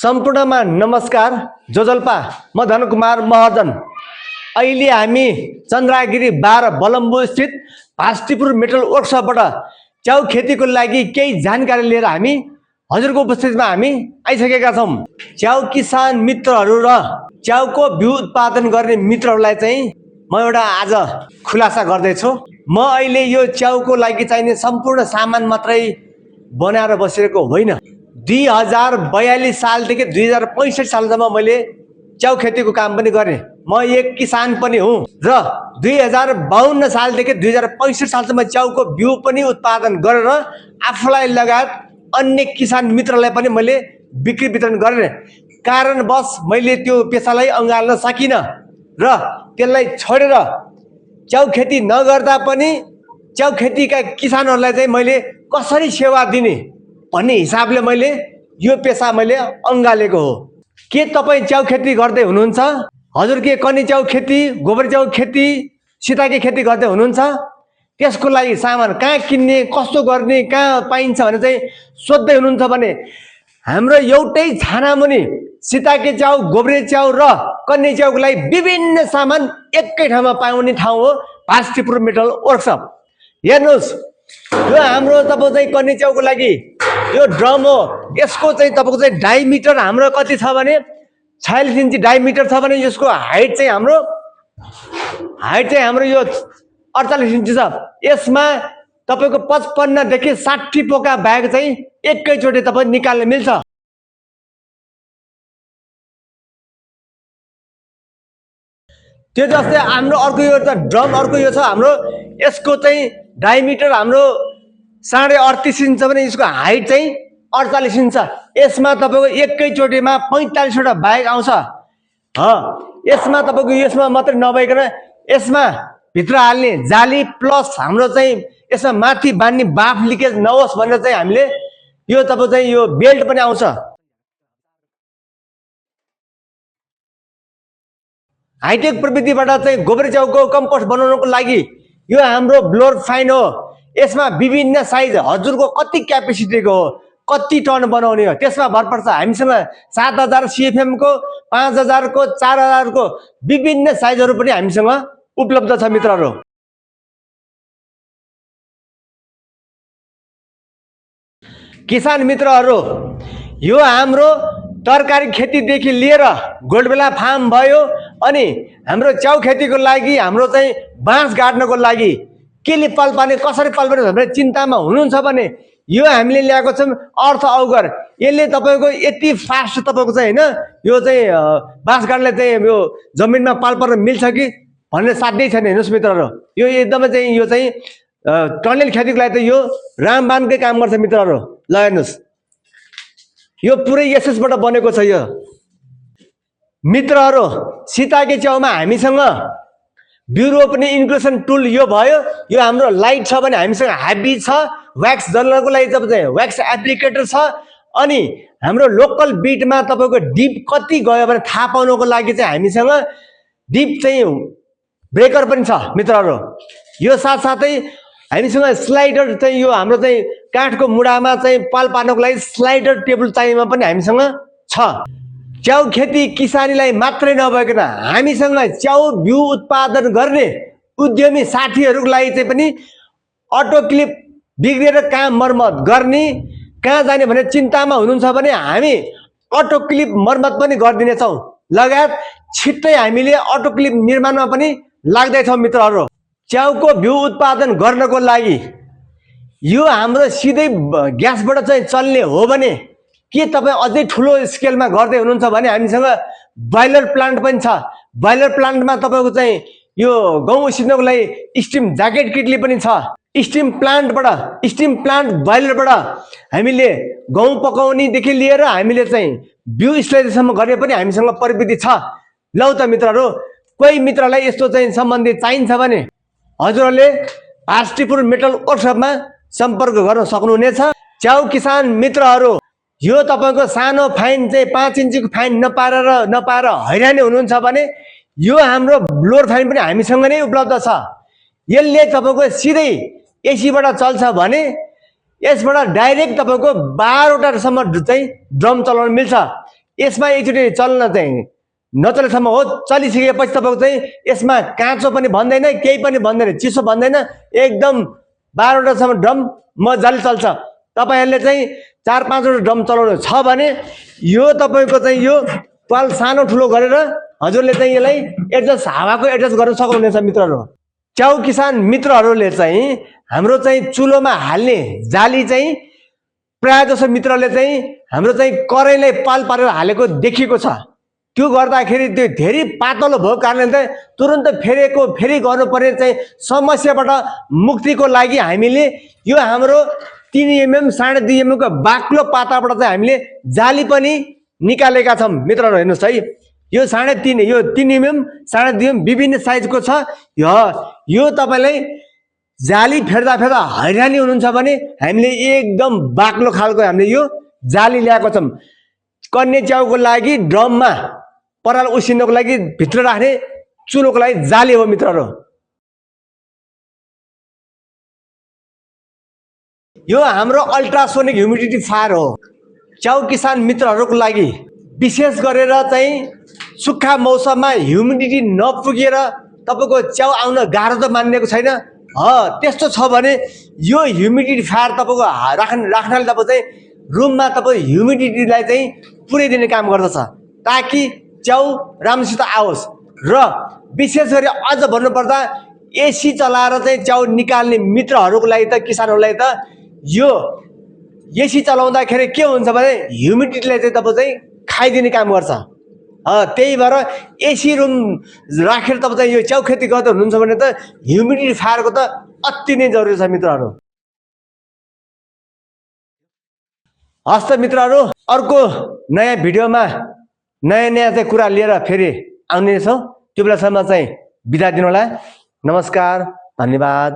सम्पूर्णमा नमस्कार। जोजल्पा म धनकुमार महर्जन। अहिले हामी चन्द्रागिरी 12 बलम्बु स्थित भास्टिपुर मेटल वर्कसपबाट च्याउ खेतीको लागि केही जानकारी लिएर हामी हजुरको उपस्थितिमा हामी आइसकेका छौं। च्याउ किसान मित्रहरू र च्याउको बिउ उत्पादन गर्ने मित्रहरूलाई चाहिँ म एउटा आज खुलासा गर्दै छु। म अहिले यो च्याउको लागि चाहिने सम्पूर्ण सामान मात्रै बनाएर बसेको होइन। 2042 सालदेखि 2065 सालसम्म मैले च्याउ खेतीको काम पनि गरेँ। म एक किसान पनि हुँ र 2052 सालदेखि 2065 सालसम्म च्याउको बिउ पनि उत्पादन गरेर आफूलाई लगायत अन्य किसान मित्रलाई पनि मैले बिक्री वितरण गरेँ। कारणवश मैले त्यो पेसालाई अँगाल्न सकिनँ र त्यसलाई छोडेर च्याउ खेती नगर्दा पनि च्याउ खेतीका किसानहरूलाई चाहिँ मैले कसरी सेवा दिने भन्ने हिसाबले मैले यो पेसा मैले अँगालेको हो। के तपाईँ च्याउ खेती गर्दै हुनुहुन्छ? हजुर के कनी च्याउ खेती, गोबर च्याउ खेती, सिताके खेती गर्दै हुनुहुन्छ? त्यसको लागि सामान कहाँ किन्ने, कस्तो गर्ने, कहाँ पाइन्छ भने चाहिँ सोध्दै हुनुहुन्छ भने हाम्रो एउटै छानामुनि सिताके च्याउ, गोब्रे च्याउ र कन्या च्याउको लागि विभिन्न सामान एकै ठाउँमा पाउने ठाउँ हो भास्टिपुर मेटल वर्कसप। हेर्नुहोस्, यो हाम्रो तपाईँ चाहिँ कन्या च्याउको लागि यो ड्रम हो। यसको चाहिँ तपाईँको चाहिँ डायमिटर हाम्रो कति छ भने 46 इन्ची डायमिटर छ भने यसको हाइट चाहिँ हाम्रो यो 48 इन्ची छ। यसमा तपाईँको 55 देखि 60 पोका ब्याग चाहिँ एकैचोटि तपाईँ निकाल्न मिल्छ। त्यो जस्तै हाम्रो अर्को यो त ड्रम अर्को यो छ हाम्रो, यसको चाहिँ डायमिटर हाम्रो 38.5 इन्च भने यसको हाइट चाहिँ 48 इन्च। यसमा तपाईँको एकैचोटिमा 45 वटा ब्याग आउँछ। यसमा तपाईँको यसमा मात्रै नभइकन यसमा भित्र हाल्ने जाली प्लस हाम्रो चाहिँ यसमा माथि बान्ने बाफ लिकेज नहोस् भनेर चाहिँ हामीले यो तपाईँ चाहिँ यो बेल्ट पनि आउँछ। हाइटेक प्रविधिबाट चाहिँ गोबर च्याउको कम्पोस्ट बनाउनको लागि यो हाम्रो ब्लोर फाइन हो। यसमा विभिन्न साइज हजुरको कति क्यापेसिटीको हो, कति टन बनाउने हो त्यसमा भर पर्छ। हामीसँग 7000 CFM को, 5000 को, 4000 को विभिन्न साइजहरू पनि हामीसँग उपलब्ध छ मित्रहरू। किसान मित्रहरू, यो हाम्रो तरकारी खेतीदेखि लिएर गोल्डबेला फार्म भयो अनि हाम्रो च्याउ खेतीको लागि हाम्रो चाहिँ बाँस गाड्नको लागि केले पाल पार्ने, कसरी पाल पार्ने भनेर चिन्तामा हुनुहुन्छ भने यो हामीले ल्याएको छौँ अर्थ औगर। यसले तपाईँको यति फास्ट तपाईँको चाहिँ होइन यो चाहिँ बाँस गाड्ने चाहिँ यो जमिनमा पाल पार्न मिल्छ कि भनेर साध्यै छैन। हेर्नुहोस् मित्रहरू, यो एकदमै चाहिँ यो चाहिँ टनेल खेतीको लागि त यो रामबाणकै काम गर्छ मित्रहरू। ल हेर्नुहोस्, यो पुरै एसएसबाट बनेको छ। यो मित्रहरू, सिताके च्याउमा हामीसँग बिउ रोप्ने इन्क्लुसन टुल यो भयो। यो हाम्रो लाइट छ भने हामीसँग ह्याबी छ, व्याक्स जल्नको लागि चाहिँ व्याक्स एप्लिकेटर छ। अनि हाम्रो लोकल बिटमा तपाईँको डिप कति गयो भने थाहा पाउनको लागि चाहिँ हामीसँग डिप चाहिँ ब्रेकर पनि छ मित्रहरू। यो साथसाथै हामीसँग स्लाइडर चाहिँ यो हाम्रो चाहिँ काठको मुढामा चाहिँ पाल पार्नको लागि स्लाइडर टेबल चाहिएमा पनि हामीसँग छ। च्याउ खेती किसानीलाई मात्रै नभइकन हामीसँग च्याउ बिउ उत्पादन गर्ने उद्यमी साथीहरूको लागि चाहिँ पनि अटो क्लिप बिग्रेर कहाँ मर्मत गर्ने, कहाँ जाने भनेर चिन्तामा हुनुहुन्छ भने हामी अटो क्लिप मर्मत पनि गरिदिनेछौँ। लगायत छिट्टै हामीले अटो क्लिप निर्माणमा पनि लाग्दैछौँ मित्रहरू। च्याउको बिउ उत्पादन गर्नको लागि यो हाम्रो सिधै ग्यासबाट चाहिँ चल्ने हो भने के तपाईँ अझै ठुलो स्केलमा गर्दै हुनुहुन्छ भने हामीसँग बोइलर प्लान्ट पनि छ। बोइलर प्लान्टमा तपाईँको चाहिँ यो गहुँ उसिन्नको लागि स्टिम ज्याकेट किटली पनि छ। स्टिम प्लान्ट बोइलरबाट हामीले गहुँ पकाउनेदेखि लिएर हामीले चाहिँ बिउ स्टोरेजसम्म गर्ने पनि हामीसँग प्रविधि छ। लौ त मित्रहरू, कोही मित्रलाई यस्तो चाहिँ सम्बन्धी चाहिन्छ भने हजुरहरूले भास्टिपुर मेटल वर्कसपमा सम्पर्क गर्न सक्नुहुनेछ। च्याउ किसान मित्रहरू, यो तपाईँको सानो फाइन चाहिँ 5 इन्चीको फाइन नपाएर हैरानी हुनुहुन्छ भने यो हाम्रो ब्लोर फाइन पनि हामीसँग नै उपलब्ध छ। यसले तपाईँको सिधै एसीबाट चल्छ भने यसबाट डाइरेक्ट तपाईँको 12 वटासम्म चाहिँ ड्रम चलाउन मिल्छ। यसमा एकचोटि चल्न चाहिँ नचलेसम्म हो, चलिसकेपछि तपाईँको चाहिँ यसमा काँचो पनि भन्दैन, केही पनि भन्दैन, चिसो भन्दैन, एकदम 12वटासम्म ड्रम मजाले चल्छ। तपाईँहरूले चाहिँ 4-5वटा ड्रम चलाउनु छ भने यो तपाईँको चाहिँ यो पाल सानो ठुलो गरेर हजुरले चाहिँ यसलाई एडजस्ट, हावाको एडजस्ट गर्न सक्नुहुनेछ मित्रहरू। च्याउ किसान मित्रहरूले चाहिँ हाम्रो चाहिँ चुलोमा हाल्ने जाली चाहिँ प्राय जसो मित्रले चाहिँ हाम्रो चाहिँ करैलाई पाल पारेर हालेको देखिएको छ। त्यो गर्दाखेरि त्यो धेरै पातलो भएको कारणले चाहिँ तुरन्त फेरि गर्नुपर्ने चाहिँ समस्याबाट मुक्तिको लागि हामीले यो हाम्रो 3 mm 2.5 mm को बाक्लो पाताबाट चाहिँ हामीले जाली पनि निकालेका छौँ मित्रहरू। हेर्नुहोस् है, यो 3.5 यो 3 mm 2.5 mm विभिन्न साइजको छ। यो तपाईँलाई जाली फेर्दा हैरानी हुनुहुन्छ भने हामीले एकदम बाक्लो खालको हामीले यो जाली ल्याएको छौँ। कन्या च्याउको लागि ड्रममा पराल उसिन्नको लागि भित्र राख्ने चुलोको लागि जाली हो मित्रहरू। यो हाम्रो अल्ट्रासोनिक ह्युमिडिफायर हो। च्याउ किसान मित्रहरूको लागि विशेष गरेर चाहिँ सुक्खा मौसममा ह्युमिडिटी नपुगेर तपाईँको च्याउ आउन गाह्रो त मानिएको छैन, त्यस्तो छ भने यो ह्युमिडिफायर तपाईँको राख्नाले तपाईँ चाहिँ रुममा तपाईँ ह्युमिडिटीलाई चाहिँ पुर्याइदिने काम गर्दछ, ताकि च्याउ राम्रोसित आओस्। र विशेष गरी अझ भन्नुपर्दा एसी चलाएर चाहिँ च्याउ निकाल्ने मित्रहरूको लागि त, किसानहरूलाई त यो एसी चलाउँदाखेरि के हुन्छ भने ह्युमिडिटीलाई चाहिँ तपाईँ चाहिँ खाइदिने काम गर्छ। त्यही भएर एसी रुम राखेर तपाईँ चाहिँ यो च्याउ खेती गर्दै हुनुहुन्छ भने त ह्युमिडिफायरको त अति नै जरुरी छ मित्रहरू। हस् त मित्रहरू, अर्को नयाँ भिडियोमा नयाँ चाहिँ कुरा लिएर फेरि आउने छौँ। त्यो बेलासम्म चाहिँ बिदा दिनु होला। नमस्कार, धन्यवाद।